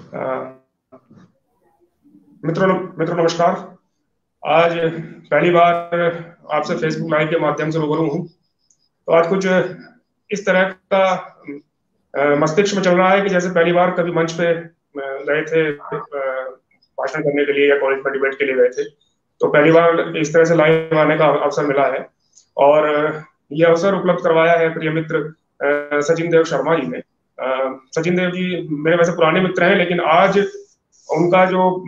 अ, मित्रों मित्रों नमस्कार। आज पहली बार आपसे फेसबुक लाइव के माध्यम से रूबरू हूँ। तो आज कुछ इस तरह का मस्तिष्क में चल रहा है कि जैसे पहली बार कभी मंच पे गए थे भाषण करने के लिए या कॉलेज में डिबेट के लिए गए थे। तो पहली बार इस तरह से लाइव आने का अवसर मिला है और ये अवसर उपलब्ध करवाया है प्रिय मित्र सचिन देव शर्मा जी ने। सचिन देव जी मेरे वैसे पुराने मित्र हैं, लेकिन आज उनका जो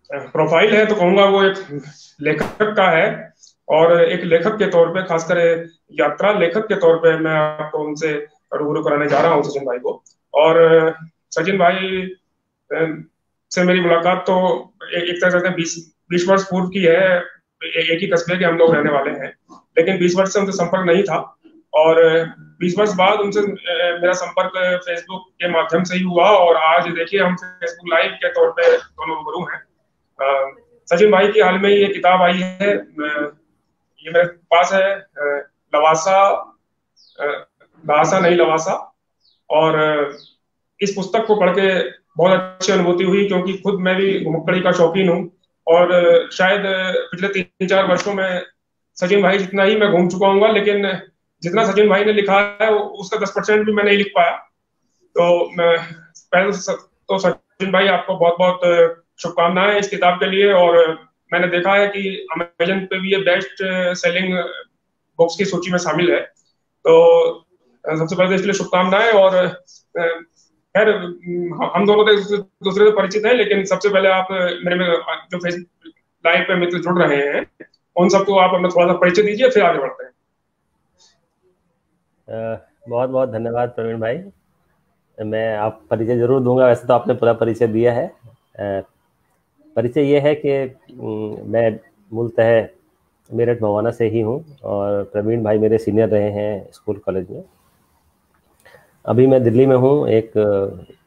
प्रोफाइल है तो कहूंगा वो एक लेखक का है। और एक लेखक के तौर पे, खासकर यात्रा लेखक के तौर पे, मैं आपको उनसे रूबरू कराने जा रहा हूँ सचिन भाई को। और सचिन भाई से मेरी मुलाकात तो एक तरह से 20 वर्ष पूर्व की है। एक ही कस्बे के हम लोग रहने वाले हैं, लेकिन 20 वर्ष से उनसे संपर्क नहीं था। और 20 वर्ष बाद उनसे मेरा संपर्क फेसबुक के माध्यम से ही हुआ और आज देखिए हम फेसबुक लाइव के तौर पे दोनों रूबरू हैं। सचिन भाई की हाल में ये किताब आई है, ये मेरे पास है, लवासा, लवासा नहीं लवासा। और इस पुस्तक को पढ़ के बहुत अच्छी अनुभूति हुई, क्योंकि खुद मैं भी घुमक्कड़ी का शौकीन हूँ। और शायद पिछले 3-4 वर्षों में सचिन भाई जितना ही मैं घूम चुका हूँ, लेकिन जितना सचिन भाई ने लिखा है उसका 10% भी मैं नहीं लिख पाया। तो मैं पहले तो सचिन भाई आपको बहुत बहुत शुभकामनाएं इस किताब के लिए। और मैंने देखा है कि अमेजन पे भी ये बेस्ट सेलिंग बुक्स की सूची में शामिल है। तो सबसे पहले तो इसके लिए शुभकामनाएं। और खैर हम दोनों तो एक दूसरे से परिचित हैं, लेकिन सबसे पहले आप मेरे में जो फेसबुक लाइव पे मित्र जुड़ रहे हैं उन सबको आप अपना थोड़ा सा परिचय दीजिए, फिर आगे बढ़ते हैं। बहुत बहुत धन्यवाद प्रवीण भाई। मैं आप परिचय जरूर दूंगा, वैसे तो आपने पूरा परिचय दिया है। परिचय ये है कि मैं मूलतः मेरठ मवाना से ही हूँ और प्रवीण भाई मेरे सीनियर रहे हैं स्कूल कॉलेज में। अभी मैं दिल्ली में हूँ, एक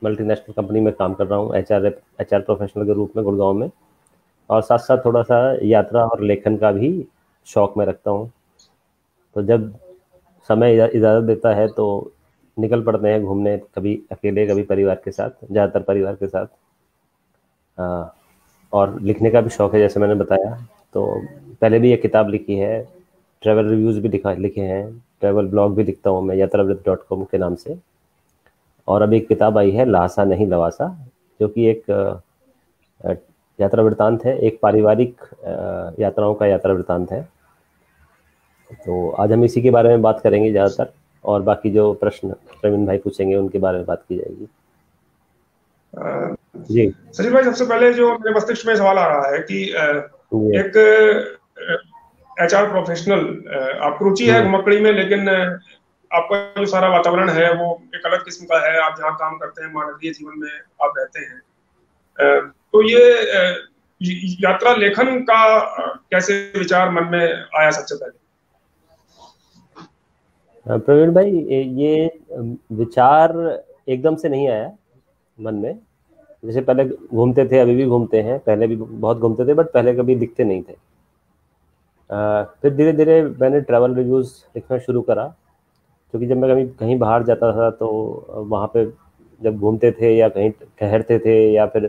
मल्टीनेशनल कंपनी में काम कर रहा हूँ एचआर प्रोफेशनल के रूप में गुड़गांव में। और साथ साथ थोड़ा सा यात्रा और लेखन का भी शौक में रखता हूँ। तो जब समय इजाज़त देता है तो निकल पड़ते हैं घूमने, कभी अकेले कभी परिवार के साथ, ज़्यादातर परिवार के साथ। और लिखने का भी शौक है जैसे मैंने बताया। तो पहले भी एक किताब लिखी है, ट्रैवल रिव्यूज़ भी लिखे हैं, ट्रैवल ब्लॉग भी लिखता हूँ मैं yatravrith.com के नाम से। और अभी एक किताब आई है लहासा नहीं लवासा, जो कि एक यात्रा वृत्तांत है, एक पारिवारिक यात्राओं का यात्रा वृत्तांत है। तो आज हम इसी के बारे में बात करेंगे ज़्यादातर, और बाकी जो प्रश्न प्रवीण भाई पूछेंगे उनके बारे में बात की जाएगी। जी सचिन भाई, सबसे पहले जो मेरे मस्तिष्क में सवाल आ रहा है कि जी। एक एचआर प्रोफेशनल, आपको रुचि है हम्म। घुमक्कड़ी में, लेकिन आपका जो सारा वातावरण है वो एक अलग किस्म का है। आप जहाँ काम करते हैं, मानवीय जीवन में आप रहते हैं। तो ये यात्रा लेखन का कैसे विचार मन में आया सबसे पहले? प्रवीण भाई, ये विचार एकदम से नहीं आया मन में। जैसे पहले घूमते थे, अभी भी घूमते हैं, पहले भी बहुत घूमते थे, बट पहले कभी दिखते नहीं थे। फिर धीरे धीरे मैंने ट्रैवल रिव्यूज़ लिखना शुरू करा, क्योंकि जब मैं कभी कहीं बाहर जाता था तो वहाँ पे जब घूमते थे या कहीं ठहरते थे या फिर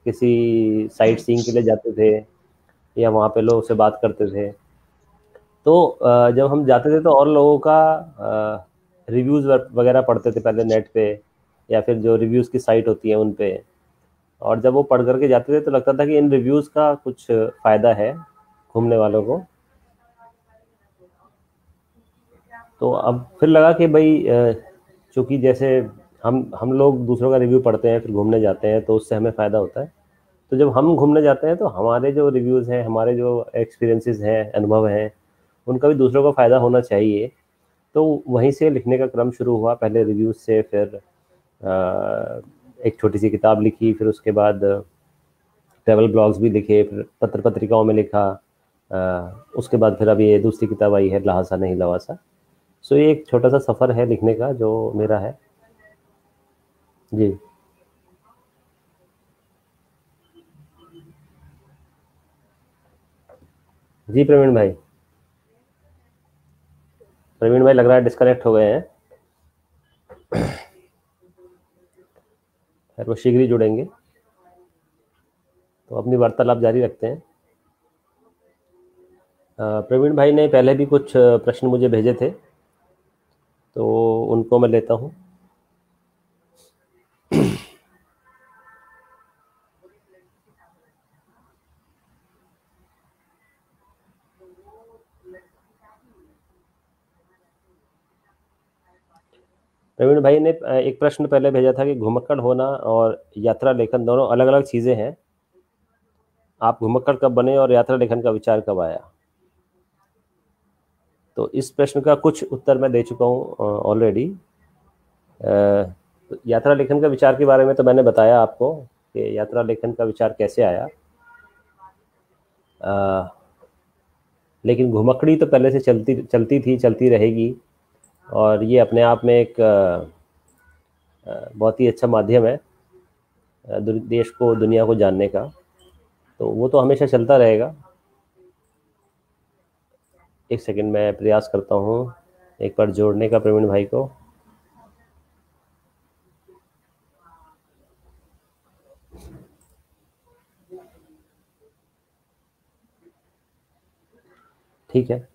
किसी साइट सीइंग के लिए जाते थे या वहाँ पे लोगों से बात करते थे, तो जब हम जाते थे तो और लोगों का रिव्यूज़ वगैरह पढ़ते थे पहले नेट पे, या फिर जो रिव्यूज़ की साइट होती है उन पे। और जब वो पढ़ करके जाते थे तो लगता था कि इन रिव्यूज़ का कुछ फ़ायदा है घूमने वालों को। तो अब फिर लगा कि भाई चूँकि जैसे हम लोग दूसरों का रिव्यू पढ़ते हैं फिर घूमने जाते हैं तो उससे हमें फ़ायदा होता है। तो जब हम घूमने जाते हैं तो हमारे जो रिव्यूज़ हैं, हमारे जो एक्सपीरियंसेस हैं, अनुभव हैं, उनका भी दूसरों को फ़ायदा होना चाहिए। तो वहीं से लिखने का क्रम शुरू हुआ, पहले रिव्यूज़ से, फिर एक छोटी सी किताब लिखी, फिर उसके बाद ट्रैवल ब्लॉग्स भी लिखे, फिर पत्र पत्रिकाओं में लिखा। उसके बाद फिर अभी ये दूसरी किताब आई है लहासा नहीं लवासा। सो ये एक छोटा सा सफ़र है लिखने का जो मेरा है। जी जी। प्रवीण भाई लग रहा है डिस्कनेक्ट हो गए हैं। खैर वो शीघ्र ही जुड़ेंगे। तो अपनी वार्तालाप जारी रखते हैं। प्रवीण भाई ने पहले भी कुछ प्रश्न मुझे भेजे थे, तो उनको मैं लेता हूँ। प्रवीण भाई ने एक प्रश्न पहले भेजा था कि घुमक्कड़ होना और यात्रा लेखन दोनों अलग अलग चीज़ें हैं। आप घुमक्कड़ कब बने और यात्रा लेखन का विचार कब आया? तो इस प्रश्न का कुछ उत्तर मैं दे चुका हूँ ऑलरेडी। यात्रा लेखन का विचार के बारे में तो मैंने बताया आपको कि यात्रा लेखन का विचार कैसे आया। लेकिन घुमक्कड़ी तो पहले से चलती चलती थी, चलती रहेगी, और ये अपने आप में एक बहुत ही अच्छा माध्यम है देश को, दुनिया को जानने का। तो वो तो हमेशा चलता रहेगा। एक सेकंड, मैं प्रयास करता हूँ एक बार जोड़ने का प्रवीण भाई को। ठीक है।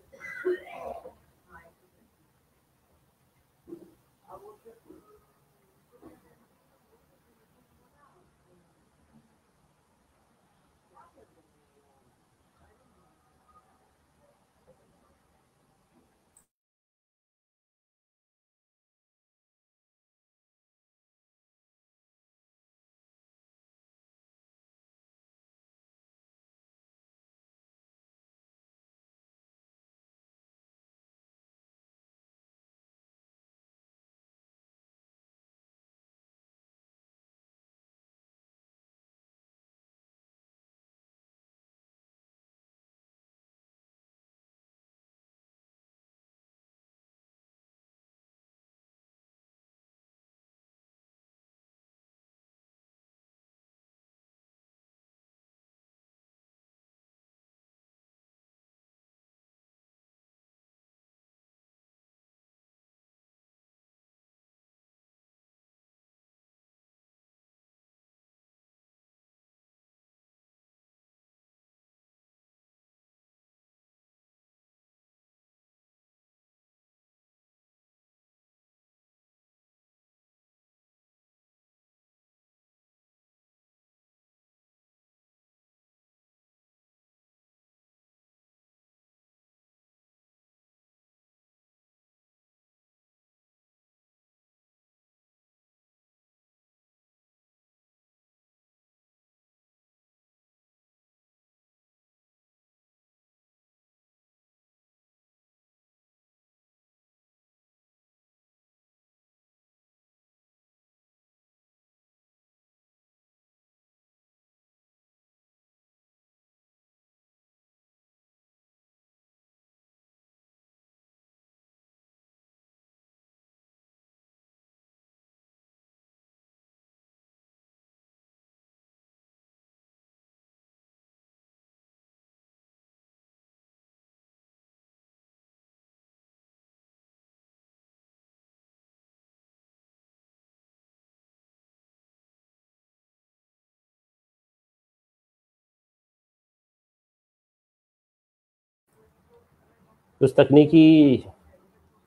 कुछ तकनीकी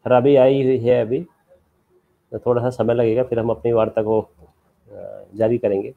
खराबी आई हुई है अभी, तो थोड़ा सा समय लगेगा, फिर हम अपनी वार्ता को जारी करेंगे।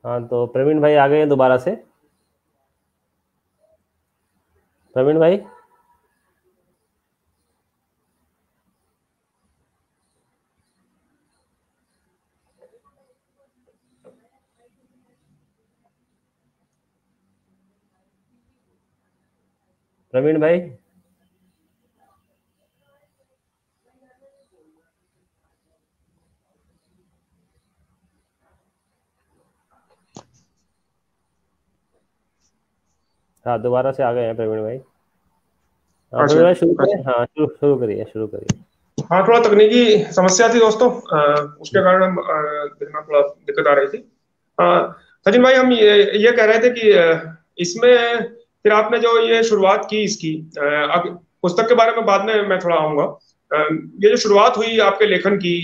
हाँ, तो प्रवीण भाई आ गए हैं दोबारा से। प्रवीण भाई, प्रवीण भाई। हाँ, दोबारा से आ गए हैं प्रवीण भाई। हाँ अच्छा प्रवीण भाई, शुरू करें? अच्छा। हाँ, शुरू शुरू करिए, शुरू करिए। हाँ, थोड़ा तकनीकी समस्या थी दोस्तों, उसके कारण हम देखना थोड़ा दिक्कत आ रही थी। सचिन भाई, हम ये कह रहे थे कि इसमें फिर आपने जो ये शुरुआत की इसकी, अब पुस्तक के बारे में बाद में मैं थोड़ा आऊंगा। ये जो शुरुआत हुई आपके लेखन की,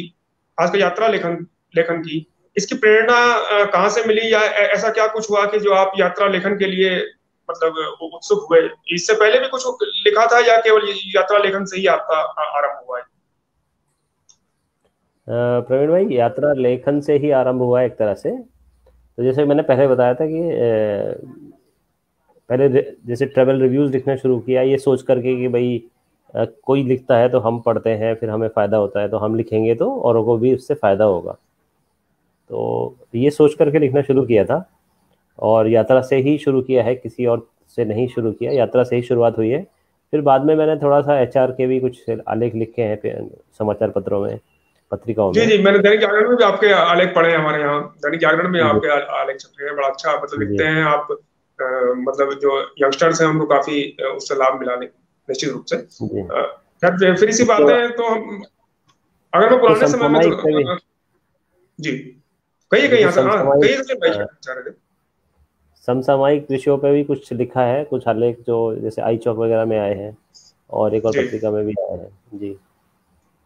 खासकर यात्रा लेखन लेखन की, इसकी प्रेरणा कहाँ से मिली, या ऐसा क्या कुछ हुआ कि जो आप यात्रा लेखन के लिए मतलब उत्सुक हुए? इससे पहले भी कुछ लिखा था, या केवल यात्रा लेखन से ही आपका आरंभ हुआ है? प्रवीण भाई, यात्रा लेखन से ही आरंभ हुआ है एक तरह से। तो जैसे मैंने पहले बताया था कि पहले जैसे ट्रेवल रिव्यूज लिखना शुरू किया ये सोच करके कि भाई कोई लिखता है तो हम पढ़ते हैं, फिर हमें फ़ायदा होता है तो हम लिखेंगे तो औरों को भी उससे फ़ायदा होगा। तो ये सोच करके लिखना शुरू किया था, और यात्रा से ही शुरू किया है, किसी और से नहीं शुरू किया, यात्रा से ही शुरुआत हुई है। फिर बाद में मैंने थोड़ा सा एचआर के भी कुछ आलेख लिखे हैं समाचार पत्रों में, पत्रिकाओं जी में। जी, मैंने दैनिक जागरण में भी आपके आलेख पढ़े हैं। हमारे यहाँ दैनिक जागरण में जी आपके आलेख छपे हैं, बड़ा अच्छा मतलब लिखते जी हैं आप। मतलब जो यंगस्टर्स हैं उनको काफी उससे लाभ मिला, निश्चित रूप से। जी। खैर, फिर इसी तो, बातें तो हम, अगर मैं तो पुराने समय में समसामयिक पे भी, जी, कहिए कहिए, जैसे यहाँ से, हाँ समसामयिक कहिए सचिन भाई, क्या चाह रहे थे? समसामयिक विषयों पे भी कुछ लिखा है, कुछ आलेख जो जैसे आई चौक वगैरह में आए हैं, और एक और जी, पत्रिका में भी आए हैं जी।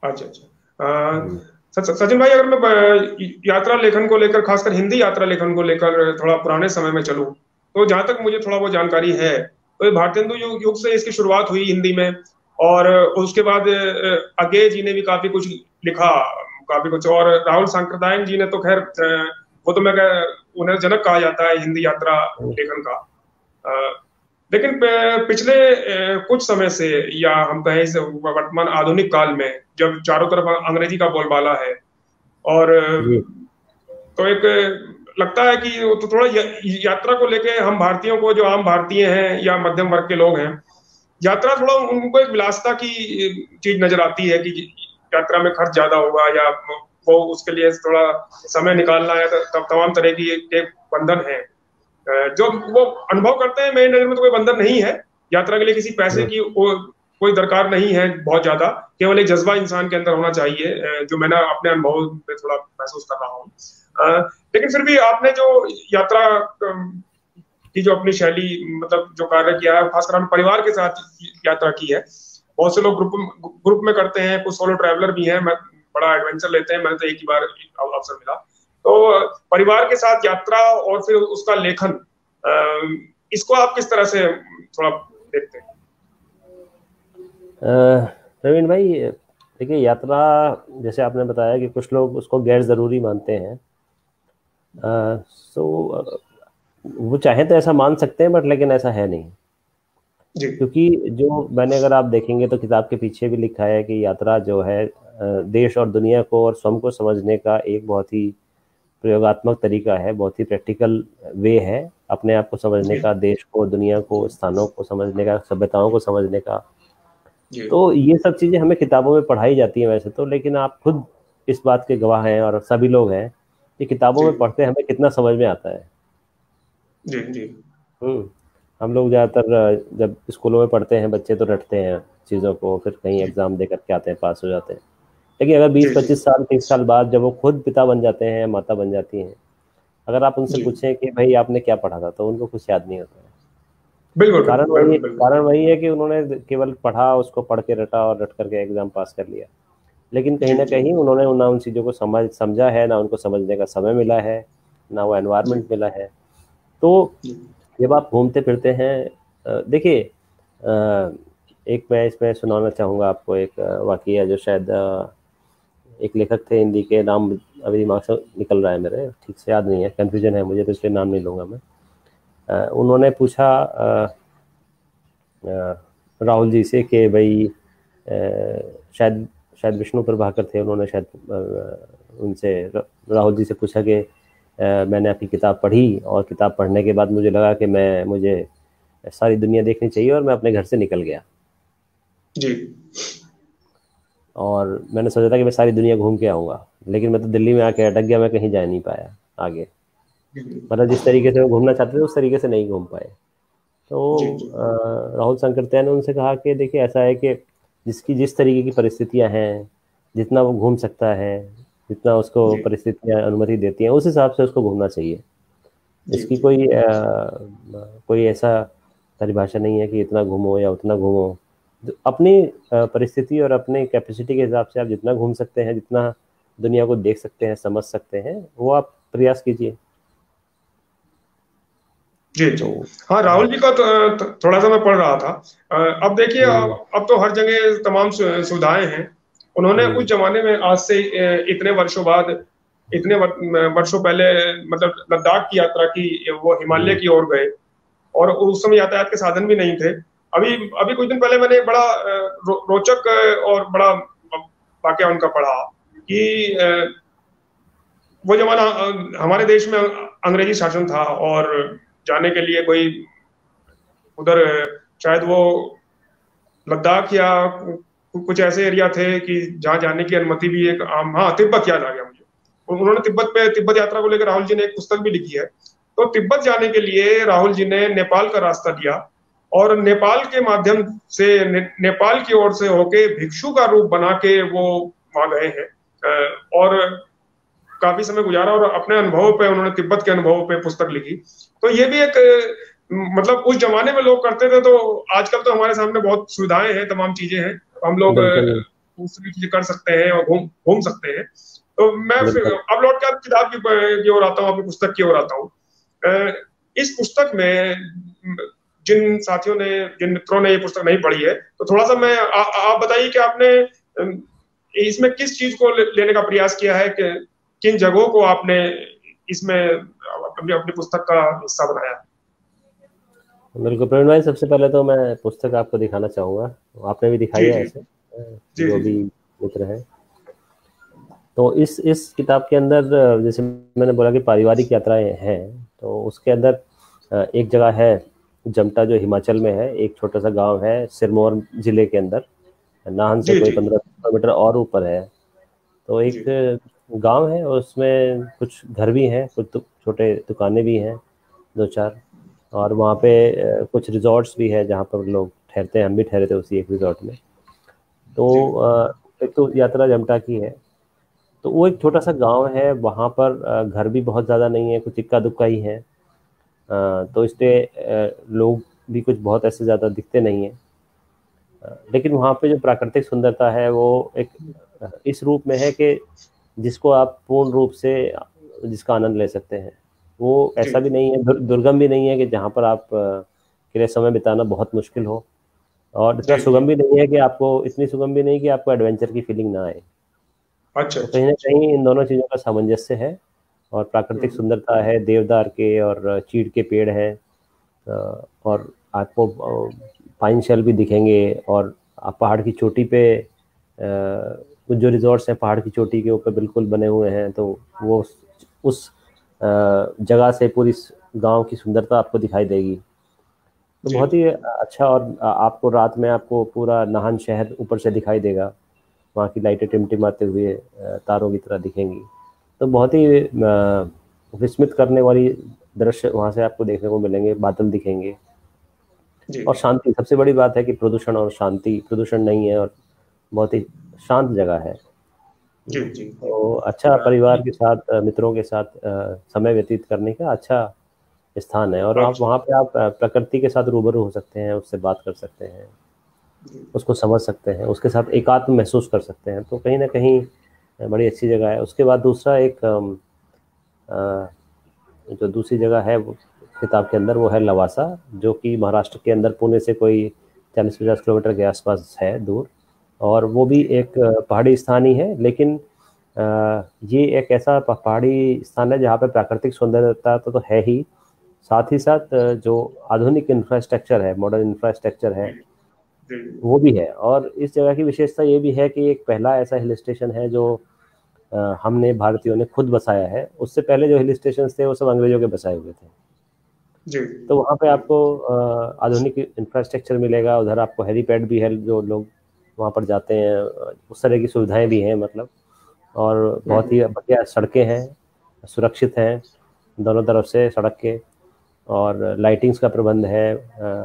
अच्छा अच्छा। हम्म, सचिन भाई, अगर मैं यात्रा लेखन को लेकर, खासकर हिंदी यात्रा लेखन को लेकर थोड़ा पुराने समय में चलूं, तो जहां तक मुझे थोड़ा वो जानकारी है, तो ये भारतेंदु युग से इसकी शुरुआत हुई हिंदी में। और उसके बाद अज्ञे जी ने भी काफी कुछ लिखा, काफी कुछ। और राहुल सांकृत्यायन जी ने तो खैर, वो तो उन्हें जनक कहा जाता है हिंदी यात्रा लेखन का। लेकिन पिछले कुछ समय से, या हम कहें इसे वर्तमान आधुनिक काल में, जब चारों तरफ अंग्रेजी का बोलबाला है, और जी तो एक लगता है कि वो तो थोड़ा यात्रा को लेके हम भारतीयों को, जो आम भारतीय हैं या मध्यम वर्ग के लोग हैं, यात्रा थोड़ा उनको एक विलासिता की चीज नजर आती है कि यात्रा में खर्च ज्यादा होगा, या वो उसके लिए थोड़ा समय निकालना है, तब तमाम तरह की एक बंधन है। जो वो अनुभव करते हैं, मेरी नजर में तो कोई बंधन नहीं है। यात्रा के लिए किसी पैसे हम्म, की कोई दरकार नहीं है बहुत ज्यादा। केवल एक जज्बा इंसान के अंदर होना चाहिए, जो मैंने अपने अनुभव में थोड़ा महसूस कर रहा हूँ। लेकिन फिर भी आपने जो यात्रा की जो अपनी शैली, मतलब जो कार्य किया है, खासकर हमने परिवार के साथ यात्रा की है। बहुत से लोग ग्रुप ग्रुप में करते हैं, कुछ सोलो ट्रैवलर भी हैं, मैं बड़ा एडवेंचर लेते हैं। मैंने तो एक ही बार अवसर मिला। तो परिवार के साथ यात्रा और फिर उसका लेखन, इसको आप किस तरह से थोड़ा देखते हैं? प्रवीण भाई, देखिए यात्रा, जैसे आपने बताया कि कुछ लोग उसको गैर ज़रूरी मानते हैं। सो वो चाहे तो ऐसा मान सकते हैं, बट लेकिन ऐसा है नहीं। जी क्योंकि जो मैंने, अगर आप देखेंगे तो किताब के पीछे भी लिखा है कि यात्रा जो है देश और दुनिया को और स्वयं को समझने का एक बहुत ही प्रयोगात्मक तरीका है, बहुत ही प्रैक्टिकल वे है अपने आप को समझने जी का, देश को, दुनिया को, स्थानों को समझने का, सभ्यताओं को समझने का। जी तो ये सब चीज़ें हमें किताबों में पढ़ाई जाती हैं वैसे तो, लेकिन आप खुद इस बात के गवाह हैं और सभी लोग हैं कि किताबों जी में पढ़ते हमें कितना समझ में आता है। जी जी हम्म हम लोग ज़्यादातर जब स्कूलों में पढ़ते हैं, बच्चे तो रटते हैं चीज़ों को, फिर कहीं जी एग्जाम दे करके आते हैं, पास हो जाते हैं। लेकिन अगर जी बीस जी पच्चीस साल 30 साल बाद जब वो खुद पिता बन जाते हैं, माता बन जाती हैं, अगर आप उनसे जी, पूछें कि भाई आपने क्या पढ़ा था, तो उनको कुछ याद नहीं होता है। बिल्कुल कारण बिल्कुल वही बिल्कुल बिल्कुल। कारण वही है कि उन्होंने केवल पढ़ा, उसको पढ़ के रटा और रट करके एग्जाम पास कर लिया। लेकिन कहीं जी ना जी कहीं उन्होंने ना उन चीज़ों को समझा है, ना उनको समझने का समय मिला है, ना वो जी एनवायरनमेंट मिला है। तो जी जब आप घूमते फिरते हैं, देखिए, एक मैं इसमें सुनाना चाहूँगा आपको एक वाकया जो शायद एक लेखक थे हिंदी के, नाम अभी दिमाग से निकल रहा है मेरे, ठीक से याद नहीं है, कन्फ्यूजन है मुझे तो इसलिए नाम नहीं लूँगा मैं। उन्होंने पूछा राहुल जी से कि भाई शायद शायद विष्णु प्रभाकर थे, उन्होंने शायद उनसे राहुल जी से पूछा कि मैंने आपकी किताब पढ़ी और किताब पढ़ने के बाद मुझे लगा कि मुझे सारी दुनिया देखनी चाहिए और मैं अपने घर से निकल गया जी। और मैंने सोचा था कि मैं सारी दुनिया घूम के आऊँगा, लेकिन मैं तो दिल्ली में आके अटक गया, मैं कहीं जा नहीं पाया आगे। मतलब जिस तरीके से वो घूमना चाहते थे उस तरीके से नहीं घूम पाए। तो राहुल शंकरत्यान ने उनसे कहा कि देखिए ऐसा है कि जिसकी जिस तरीके की परिस्थितियां हैं, जितना वो घूम सकता है, जितना उसको परिस्थितियां अनुमति देती हैं, उस हिसाब से उसको घूमना चाहिए। इसकी कोई ऐसा परिभाषा नहीं है कि इतना घूमो या उतना घूमो। अपनी परिस्थिति और अपने कैपेसिटी के हिसाब से आप जितना घूम सकते हैं, जितना दुनिया को देख सकते हैं, समझ सकते हैं, वो आप प्रयास कीजिए। जी जी। हाँ, राहुल जी का थोड़ा सा मैं पढ़ रहा था। अब देखिए, अब तो हर जगह तमाम सुविधाएं हैं। उन्होंने उस जमाने में, आज से इतने वर्षों बाद, इतने वर्षों पहले, मतलब लद्दाख की यात्रा की, वो हिमालय की ओर गए, और उस समय यातायात के साधन भी नहीं थे। अभी अभी कुछ दिन पहले मैंने एक बड़ा रोचक और बड़ा वाकया उनका पढ़ा कि वो जमाना हमारे देश में अंग्रेजी शासन था, और जाने के लिए कोई उधर शायद वो लद्दाख या कुछ ऐसे एरिया थे कि जहां जाने की अनुमति भी एक आम, हाँ, तिब्बत याद आ गया मुझे। उन्होंने तिब्बत यात्रा को लेकर राहुल जी ने एक पुस्तक भी लिखी है। तो तिब्बत जाने के लिए राहुल जी ने नेपाल का रास्ता लिया, और नेपाल के माध्यम से नेपाल की ओर से होके भिक्षु का रूप बना के वो वहां गए हैं, और काफी समय गुजारा, और अपने अनुभवों पे, उन्होंने तिब्बत के अनुभवों पे पुस्तक लिखी। तो ये भी एक, मतलब उस जमाने में लोग करते थे। तो आजकल तो हमारे सामने बहुत सुविधाएं हैं, तमाम चीजें हैं, तो हम लोग दूसरी चीजें कर सकते हैं और घूम सकते हैं। तो मैं फिर अब लौट कर किताब की ओर आता हूँ, अपनी पुस्तक की ओर आता हूँ। इस पुस्तक में जिन साथियों ने, जिन मित्रों ने ये पुस्तक नहीं पढ़ी है, तो थोड़ा सा मैं आप बताइए कि आपने इसमें किस चीज को लेने का प्रयास किया है, कि किन जगहों को आपने इसमें अपनी पुस्तक का हिस्सा बनाया? बिल्कुल प्रवीण भाई, सबसे पहले तो मैं पुस्तक आपको दिखाना चाहूँगा, आपने भी दिखाई है ऐसे, जो भी मित्र है। तो इस किताब के अंदर, जैसे मैंने बोला कि पारिवारिक यात्राएं हैं, तो उसके अंदर एक जगह है जमटा, जो हिमाचल में है, एक छोटा सा गांव है सिरमौर जिले के अंदर, नाहन से कोई 15 किलोमीटर और ऊपर है। तो एक गांव है, उसमें कुछ घर भी हैं, कुछ छोटे दुकानें भी हैं, 2-4, और वहाँ पे कुछ रिजॉर्ट्स भी है जहाँ पर लोग ठहरते हैं। हम भी ठहरे थे उसी एक रिजॉर्ट में। तो एक तो यात्रा जमटा की है। तो वो एक छोटा सा गांव है, वहाँ पर घर भी बहुत ज़्यादा नहीं है, कुछ इक्का दुक्का ही है। तो इसलिए लोग भी कुछ बहुत ऐसे ज़्यादा दिखते नहीं हैं, लेकिन वहाँ पे जो प्राकृतिक सुंदरता है वो एक इस रूप में है कि जिसको आप पूर्ण रूप से जिसका आनंद ले सकते हैं। वो ऐसा भी नहीं है, दुर्गम भी नहीं है कि जहाँ पर आप के लिए समय बिताना बहुत मुश्किल हो, और इतना सुगम भी नहीं है कि आपको, इतनी सुगम भी नहीं कि आपको एडवेंचर की फीलिंग ना आए। अच्छा। तो कहीं ना कहीं इन दोनों चीज़ों का सामंजस्य है, और प्राकृतिक सुंदरता है, देवदार के और चीड़ के पेड़ है, और आपको पाइन शेल भी दिखेंगे, और आप पहाड़ की चोटी पे, कुछ जो रिजॉर्ट्स हैं पहाड़ की चोटी के ऊपर बिल्कुल बने हुए हैं, तो वो उस जगह से पूरी गांव की सुंदरता आपको दिखाई देगी। तो बहुत ही अच्छा, और आपको रात में आपको पूरा नाहन शहर ऊपर से दिखाई देगा, वहाँ की लाइटें टिमटिमाते हुए तारों की तरह दिखेंगी। तो बहुत ही विस्मित करने वाली दृश्य वहाँ से आपको देखने को मिलेंगे, बादल दिखेंगे, और शांति। सबसे बड़ी बात है कि प्रदूषण और शांति, प्रदूषण नहीं है, और बहुत ही शांत जगह है। तो अच्छा परिवार के साथ, मित्रों के साथ समय व्यतीत करने का अच्छा स्थान है, और आप वहाँ पे आप प्रकृति के साथ रूबरू हो सकते हैं, उससे बात कर सकते हैं, उसको समझ सकते हैं, उसके साथ एकात्म महसूस कर सकते हैं। तो कहीं ना कहीं बड़ी अच्छी जगह है। उसके बाद दूसरा एक जो दूसरी जगह है वो किताब के अंदर, वो है लवासा, जो कि महाराष्ट्र के अंदर पुणे से कोई 40-50 किलोमीटर के आसपास है दूर, और वो भी एक पहाड़ी स्थान ही है, लेकिन ये एक ऐसा पहाड़ी स्थान है जहाँ पे प्राकृतिक सौंदर्यता तो है ही, साथ ही साथ जो आधुनिक इंफ्रास्ट्रक्चर है, मॉडर्न इंफ्रास्ट्रक्चर है, जी जी वो भी है। और इस जगह की विशेषता ये भी है कि एक पहला ऐसा हिल स्टेशन है जो हमने भारतीयों ने खुद बसाया है। उससे पहले जो हिल स्टेशन थे वो सब अंग्रेजों के बसाए हुए थे। जी तो वहाँ पे जी आपको आधुनिक इंफ्रास्ट्रक्चर मिलेगा, उधर आपको हेलीपैड भी है, जो लोग वहाँ पर जाते हैं उस तरह की सुविधाएं भी हैं मतलब। और बहुत ही बढ़िया सड़कें हैं, सुरक्षित हैं दोनों तरफ से सड़क के, और लाइटिंग्स का प्रबंध है,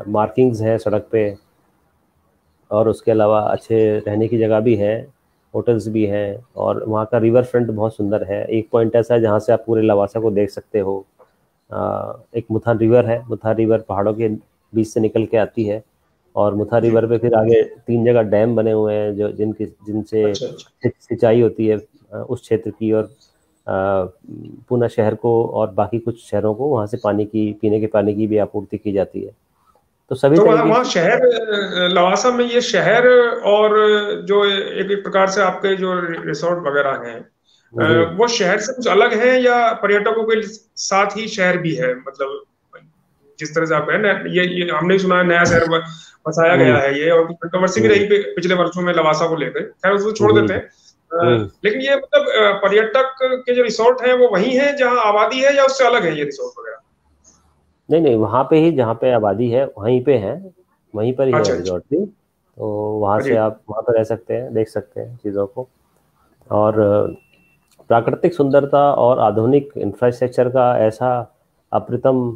मार्किंग्स हैं सड़क पे, और उसके अलावा अच्छे रहने की जगह भी है, होटल्स भी हैं। और वहाँ का रिवर फ्रंट बहुत सुंदर है। एक पॉइंट ऐसा है जहाँ से आप पूरे लवासा को देख सकते हो। एक मुथा रिवर है, मुथा रिवर पहाड़ों के बीच से निकल के आती है, और मुथा जी। रिवर पे फिर आगे 3 जगह डैम बने हुए हैं जो जिनसे अच्छा अच्छा। सिंचाई होती है उस क्षेत्र की, और पूना शहर को और बाकी कुछ शहरों को वहाँ से पानी की, पीने के पानी की भी आपूर्ति की जाती है। तो सभी तो वहाँ तरीके वहाँ की। शहर, लवासा में ये शहर और जो एक प्रकार से आपके जो रिसोर्ट वगैरह हैं, जी वो शहर से कुछ अलग है या पर्यटकों के साथ ही शहर भी है? मतलब जिस तरह से आप है ना, ये हमने सुना है नया शहर बसाया गया हम्म है ये, और कुछ कंट्रोवर्सी भी हम्म रही पिछले वर्षों में लवासा को लेकर, खैर उसको छोड़ जी देते हैं। हम्म लेकिन ये मतलब पर्यटक के जो रिसोर्ट हैं वो वही हैं जहाँ आबादी है, या उससे अलग है ये रिसोर्ट वगैरह? नहीं नहीं, वहाँ पे ही जहाँ पे आबादी है वहीं पे है, वहीं पर ही है अच्छा अच्छा। रिजॉर्ट भी। तो वहाँ अरे से आप वहाँ पर रह सकते हैं, देख सकते हैं चीज़ों को। और प्राकृतिक सुंदरता और आधुनिक इंफ्रास्ट्रक्चर का ऐसा अप्रतिम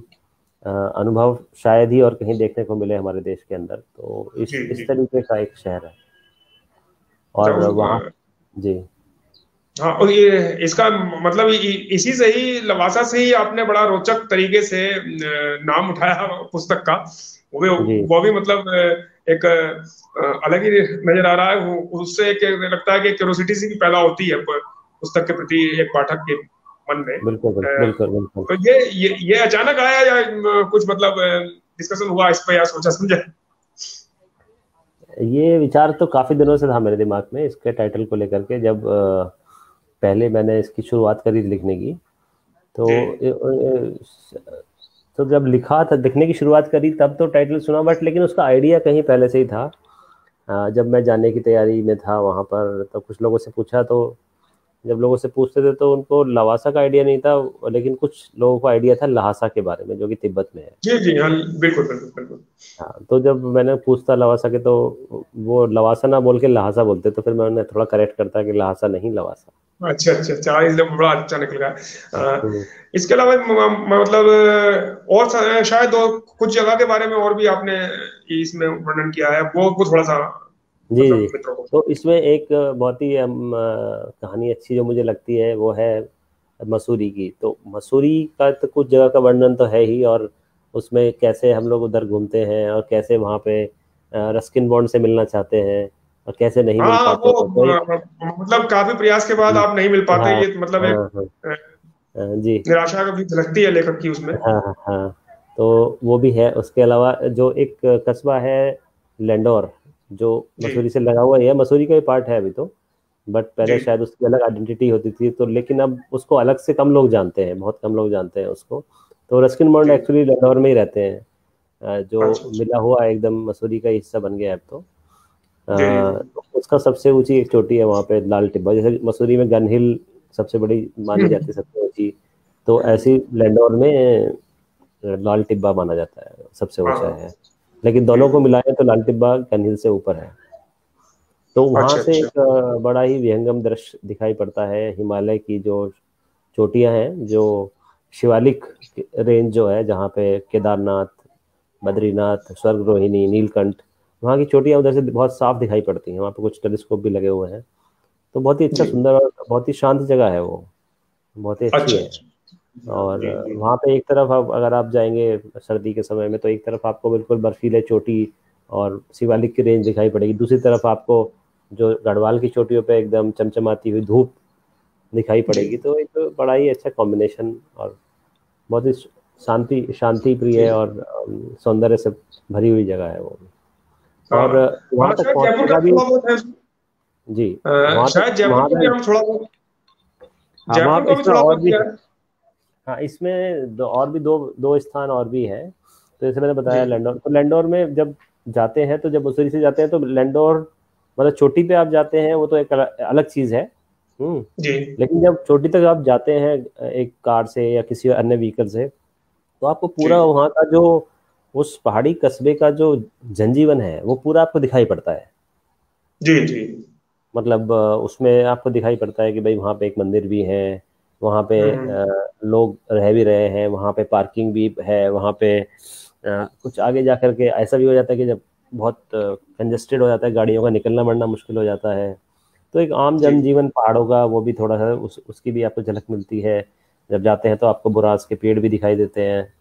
अनुभव शायद ही और कहीं देखने को मिले हमारे देश के अंदर। तो जी इस जी। तरीके का एक शहर है। अच्छा और वहाँ, जी हाँ, और ये इसका मतलब इसी से ही, लवासा से ही आपने बड़ा रोचक तरीके से नाम उठाया पुस्तक का। वो भी जी वो भी मतलब एक अलग ही नजर आ रहा है। उससे एक लगता है कि क्यूरोसिटी सी भी पैदा होती है पुस्तक के प्रति एक पाठक के मन में। बिल्कुल बिल्कुल बिल्कुल बिल्कुल। तो ये अचानक आया, या कुछ मतलब डिस्कशन हुआ इस पे, या सोचा समझा? ये विचार तो काफ़ी दिनों से था मेरे दिमाग में इसके टाइटल को लेकर के। जब पहले मैंने इसकी शुरुआत करी लिखने की, जी तो तो जब लिखा था, लिखने की शुरुआत करी तब तो टाइटल सुना, बट लेकिन उसका आइडिया कहीं पहले से ही था। जब मैं जाने की तैयारी में था वहाँ पर, तो कुछ लोगों से पूछा, तो जब लोगों से पूछते थे तो उनको लवासा का आइडिया नहीं था, लेकिन कुछ लोगों को आइडिया था लहासा के बारे में, जो कि तिब्बत में है। जी जी। हाँ, बिल्कुल बिल्कुल बिल्कुल। हाँ, तो जब मैंने पूछता लवासा के, तो वो लवासा ना बोल के लहासा बोलते, तो फिर मैंने थोड़ा करेक्ट करता कि लहासा नहीं, लवासा। अच्छा अच्छा अच्छा, इसलिए बड़ा अच्छा निकल गया। हम्म। इसके अलावा मतलब और शायद कुछ जगह के बारे में और भी आपने इसमें वर्णन किया है, वो थोड़ा सा जी जी। मतलब मित्रों को। तो इसमें एक बहुत ही कहानी अच्छी जो मुझे लगती है वो है मसूरी की। तो मसूरी का तो कुछ जगह का वर्णन तो है ही, और उसमें कैसे हम लोग उधर घूमते हैं, और कैसे वहाँ पे रस्किन बॉन्ड से मिलना चाहते हैं और कैसे नहीं हाँ मिल हाँ, पाते वो हैं। तो एक, मतलब काफी प्रयास के बाद आप नहीं मिल पाते, हाँ ये मतलब हाँ एक हाँ अ, जी निराशा भी झलकती है लेखक की उसमें। हाँ हाँ हाँ। तो वो भी है। उसके अलावा जो एक कस्बा है लैंडोर, जो जी मसूरी से लगा हुआ ही है, मसूरी का ही पार्ट है अभी तो, बट जी पहले शायद उसकी अलग आइडेंटिटी होती थी। तो लेकिन अब उसको अलग से कम लोग जानते हैं, बहुत कम लोग जानते हैं उसको। तो रस्किन बॉन्ड जी। एक्चुअली लैंडोर में ही रहते हैं, जो अच्छा अच्छा। मिला हुआ एकदम मसूरी का हिस्सा बन गया है अब तो। जी जी उसका सबसे ऊंची एक चोटी है वहाँ पे, लाल टिब्बा। जैसे मसूरी में गन हिल सबसे बड़ी मानी जाती है, सबसे ऊंची, तो ऐसी लैंडोर में लाल टिब्बा माना जाता है सबसे हाँ ऊंचा हाँ। है। लेकिन जी दोनों को जी। मिलाएं तो लाल टिब्बा गन हिल से ऊपर है। तो वहां अच्छा से अच्छा। एक बड़ा ही विहंगम दृश्य दिखाई पड़ता है। हिमालय की जो चोटियां हैं, जो शिवालिक रेंज जो है, जहाँ पे केदारनाथ, बद्रीनाथ, स्वर्ग रोहिणी, नीलकंठ, वहाँ की चोटियां उधर से बहुत साफ दिखाई पड़ती हैं। वहाँ पे कुछ टेलीस्कोप भी लगे हुए हैं। तो बहुत ही अच्छा, जी। सुंदर और बहुत ही शांत जगह है वो, बहुत ही अच्छी अच्छा है। अच्छा। और जी जी। वहाँ पे एक तरफ आप, अगर आप जाएंगे सर्दी के समय में, तो एक तरफ आपको बिल्कुल बर्फीले चोटी और शिवालिक की रेंज दिखाई पड़ेगी, दूसरी तरफ आपको जो गढ़वाल की चोटियों पे एकदम चमचमाती हुई धूप दिखाई जी पड़ेगी। तो एक बड़ा ही अच्छा कॉम्बिनेशन, और बहुत ही शांति प्रिय जी। और सौंदर्य से भरी हुई जगह है वो। हाँ और वहाँ हाँ, तक शायद जयपुर पहुँचने का का भी, थोड़ा बहुत है। जी, वहाँ तक शायद जयपुर वहाँ का भी का, हम थोड़ा बहुत हाँ वहाँ जयपुर का भी इसमें थोड़ा और बहुत भी, किया है। हाँ इसमें और भी दो दो स्थान और भी हैं। तो जैसे मैंने जी बताया लैंडोर, तो लैंडोर में जब जाते हैं तो जब मसूरी से जाते हैं तो लैंडोर मतलब चोटी पे आप जाते हैं वो तो एक अलग चीज़ है। जी लेकिन जब चोटी तक आप जाते हैं एक कार से या किसी अन्य व्हीकल से, तो आपको जी पूरा वहाँ का जो उस पहाड़ी कस्बे का जो जनजीवन है वो पूरा आपको दिखाई पड़ता है। जी जी। मतलब उसमें आपको दिखाई पड़ता है कि भाई वहाँ पे एक मंदिर भी है, वहाँ पे हम्म। लोग रह भी रहे हैं, वहाँ पे पार्किंग भी है, वहाँ पे कुछ आगे जा करके ऐसा भी हो जाता है कि जब बहुत कंजेस्टेड हो जाता है, गाड़ियों का निकलना बढ़ना मुश्किल हो जाता है, तो एक आम जी जनजीवन पहाड़ों का वो भी थोड़ा सा उसकी भी आपको झलक मिलती है। जब जाते हैं तो आपको बुरांस के पेड़ भी दिखाई देते हैं।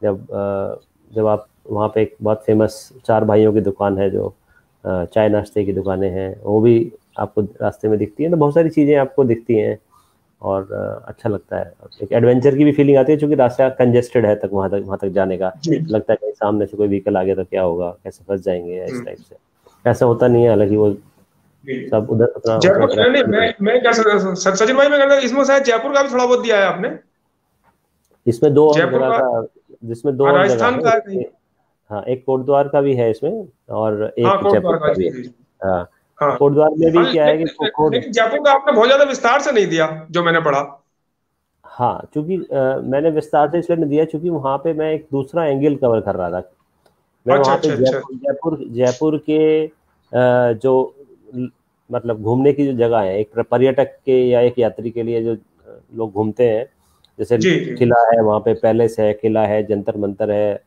जब आप वहाँ पे एक बहुत फेमस चार भाइयों की दुकान है, जो चाय नाश्ते की दुकानें हैं, वो भी आपको रास्ते में दिखती हैं। तो बहुत सारी चीज़ें आपको दिखती हैं और अच्छा लगता है। और एक एडवेंचर की भी फीलिंग आती है, क्योंकि रास्ता कंजेस्टेड है तक वहाँ तक जाने का। जी। लगता है कहीं सामने से कोई व्हीकल आ गया तो क्या होगा, कैसे फंस जाएंगे, या इस हम्म। टाइप से। ऐसा होता नहीं है, हालांकि वो जी। सब उधर उतना उतना जयपुर नहीं नहीं, ट्रैफिक नहीं है। मैं क्या सचिन भाई, मैं कहता इसमें शायद जयपुर का भी थोड़ा बहुत दिया है आपने। इसमें दो और जयपुर जगह का, का, जिसमें दो हाँ, और जगह राजस्थान है का है कहीं। हाँ एक कोटद्वार का भी है इसमें, और हाँ, एक कोट जयपुर द्वारका, का भी जी है। जी जी। हाँ, हाँ कोटद्वार में हाँ, भी क्या है कि कोट, लेकिन जयपुर का आपने बहुत ज्यादा विस्तार से नहीं दिया जो मैंने पढ़ा। हाँ चूंकि मैंने विस्तार से इसलिए नहीं दिया, क्योंकि वहाँ पे मैं एक दूसरा एंगल कवर कर रहा था। मैं अच्छा वहाँ पे अच्छा अच्छा। जयपुर के जो मतलब घूमने की जो जगह है, एक पर्यटक के या एक यात्री के लिए जो लोग घूमते हैं, जैसे जी जी। किला है वहाँ पे, पैलेस है, किला है, जंतर मंतर है,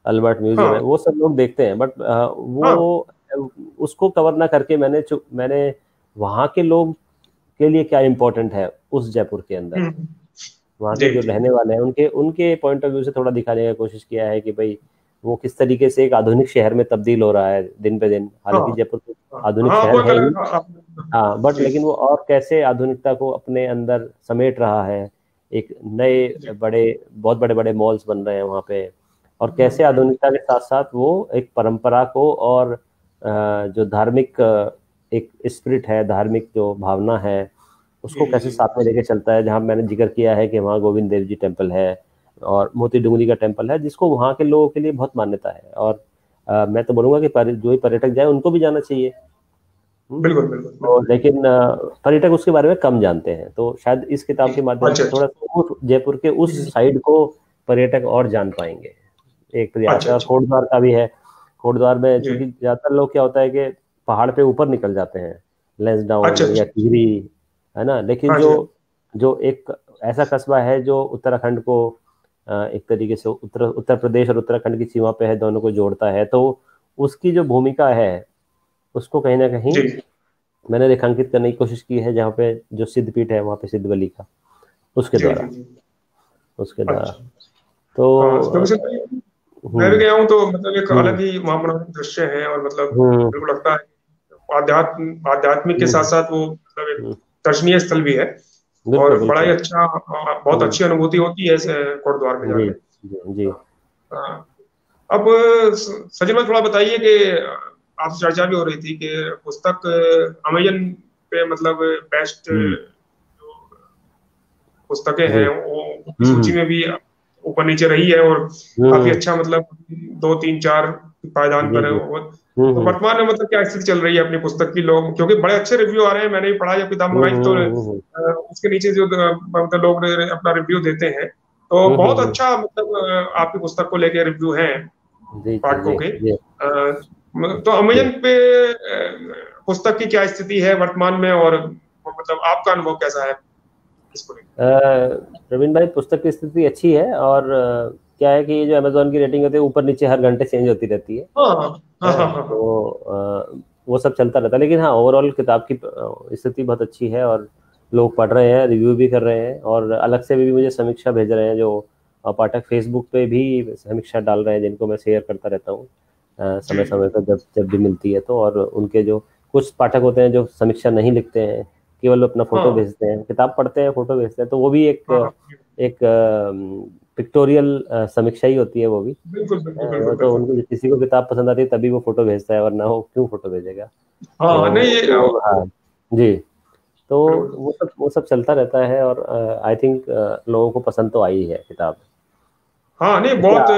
अल्बर्ट म्यूजियम है, हाँ वो सब लोग देखते हैं। बट हाँ। वो उसको कवर ना करके मैंने वहाँ के लोग के लिए क्या इम्पोर्टेंट है उस जयपुर के अंदर, हम्म। वहाँ के जी जो जी। रहने वाले हैं उनके उनके पॉइंट ऑफ व्यू से थोड़ा दिखाने की कोशिश किया है कि भाई वो किस तरीके से एक आधुनिक शहर में तब्दील हो रहा है दिन पे दिन। हाँ हालांकि जयपुर तो हाँ आधुनिक हाँ, शहर वो है अलग ही, हाँ, बट जी लेकिन वो और कैसे आधुनिकता को अपने अंदर समेट रहा है। एक नए जी। बड़े बहुत बड़े बड़े मॉल्स बन रहे हैं वहाँ पे, और कैसे हम्म। आधुनिकता के साथ साथ वो एक परंपरा को और जो धार्मिक एक स्पिरिट है, धार्मिक जो भावना है, जी उसको कैसे जी। साथ में लेके चलता है। जहाँ मैंने जिक्र किया है कि वहाँ गोविंद देव जी टेम्पल है और मोती डूंगरी का टेम्पल है, जिसको वहाँ के लोगों के लिए बहुत मान्यता है। और मैं तो बोलूँगा कि जो भी पर्यटक जाए उनको भी जाना चाहिए। हम्म, बिल्कुल बिल्कुल तो बिल्कुल। लेकिन पर्यटक उसके बारे में कम जानते हैं, तो शायद इस किताब के माध्यम अच्छा से अच्छा। थोड़ा सा उस जयपुर के उस हम्म। साइड को पर्यटक और जान पाएंगे। एक प्रयास अच्छा है। और अच्छा। कोटद्वार का भी है। कोटद्वार में जी। चूंकि ज्यादातर लोग क्या होता है कि पहाड़ पे ऊपर निकल जाते हैं, अच्छा लेंसडाउन या अच्छा। टिहरी, है ना। लेकिन हाँ जो जी। जो एक ऐसा कस्बा है जो उत्तराखंड को एक तरीके से उत्तर प्रदेश और उत्तराखंड की सीमा पे है, दोनों को जोड़ता है, तो उसकी जो भूमिका है उसको कहीं ना कहीं जी। मैंने रेखांकित करने की कोशिश की है, जहाँ पे जो सिद्धपीठ है वहाँ पे सिद्ध बलि का, उसके जी जी द्वारा जी। उसके द्वारा अच्छा। तो हाँ, क्योंकि सर मैं भी हम्म गया हूँ, तो मतलब एक हम्म अलग ही वहाँ मनोरम दृश्य है, और मतलब हम्म बिल्कुल लगता है आध्यात्मिक के साथ हम्म साथ वो मतलब एक हम्म, दर्शनीय स्थल भी है। बिल्कुल और बड़ा ही बिल्कुल। अच्छा, बहुत हम्म, अच्छी अनुभूति होती है ऐसे कोटद्वार में जी जाके। जी जी। हाँ। अब सचिन भाई, थोड़ा बताइए कि आपसे चर्चा भी हो रही थी कि पुस्तक अमेजन पे मतलब बेस्ट हम्म जो पुस्तकें जी। हैं वो की सूची हम्म में भी ऊपर नीचे रही है, और काफी हम्म अच्छा मतलब दो तीन चार पायदान जी बने जी। हुए। तो हम्म वर्तमान में मतलब क्या स्थिति चल रही है अपनी पुस्तक की? लोग, क्योंकि बड़े अच्छे रिव्यू आ रहे हैं, मैंने भी पढ़ा, जब किताब मंगाई थी तो हम्म उसके नीचे जो मतलब लोग अपना रिव्यू देते हैं, तो बहुत हम्म, अच्छा मतलब आपकी पुस्तक को लेके रिव्यू हैं जी जी पाठकों जी के। जी तो जी। अमेजन पे पुस्तक की क्या स्थिति है वर्तमान में, और मतलब आपका अनुभव कैसा है इसको लेकर? प्रवीण भाई, पुस्तक की स्थिति अच्छी है। और क्या है कि ये जो अमेजोन की रेटिंग होती है ऊपर नीचे हर घंटे चेंज होती रहती है। हाँ हाँ हाँ हाँ हाँ हाँ। तो वो सब चलता रहता है। लेकिन हाँ, ओवरऑल किताब की स्थिति बहुत अच्छी है, और लोग पढ़ रहे हैं, रिव्यू भी कर रहे हैं, और अलग से भी मुझे समीक्षा भेज रहे हैं जो पाठक फेसबुक पे भी समीक्षा डाल रहे हैं, जिनको मैं शेयर करता रहता हूँ जी समय समय पर जब जब भी मिलती है तो। और उनके जो कुछ पाठक होते हैं जो समीक्षा नहीं लिखते हैं, केवल अपना फोटो हाँ भेजते हैं, किताब पढ़ते हैं फोटो भेजते हैं, तो वो भी एक हाँ हाँ। एक पिक्टोरियल समीक्षा ही होती है वो भी। बिल्कुल बिल्कुल वो बिल्कुल तो बिल्कुल। उनको किसी को किताब पसंद आती है तभी वो फोटो भेजता है, वरना वो क्यों फोटो भेजेगा। हाँ नहीं, तो ये हाँ जी। तो बिल्कुल। वो सब चलता रहता है, और आई थिंक लोगों को पसंद तो आई है किताब। हाँ नहीं क्या? बहुत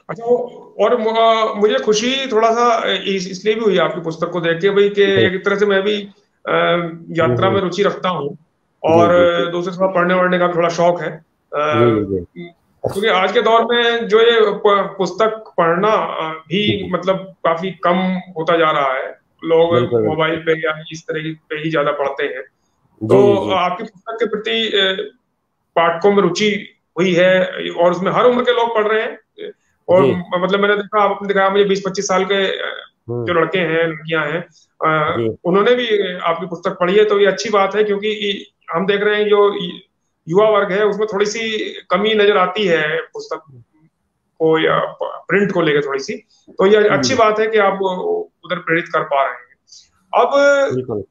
अच्छा और मुझे खुशी थोड़ा सा इसलिए भी हुई आपकी पुस्तक को देख के भाई कि जी एक तरह से मैं भी यात्रा जी में रुचि रखता हूँ जी और जी जी दूसरे थोड़ा पढ़ने वढ़ने का भी थोड़ा शौक है जी जी जी क्योंकि आज के दौर में जो ये पुस्तक पढ़ना भी जी, मतलब काफी कम होता जा रहा है। लोग बिल्कुल बिल्कुल। मोबाइल पे या इस तरह पे ही ज्यादा पढ़ते हैं। जी तो जी जी आपकी पुस्तक के प्रति पाठकों में रुचि हुई है और उसमें हर उम्र के लोग पढ़ रहे हैं और जी। मतलब मैंने देखा आपने दिखाया मुझे 20-25 साल के जो हम्म। लड़के हैं लड़कियां हैं जी उन्होंने भी आपकी पुस्तक पढ़ी है तो ये अच्छी बात है क्योंकि हम देख रहे हैं जो युवा वर्ग है उसमें थोड़ी सी कमी नजर आती है पुस्तक को या प्रिंट को लेकर थोड़ी सी। तो ये अच्छी जी, बात है कि आप उधर प्रेरित कर पा रहे हैं। अब बिल्कुल।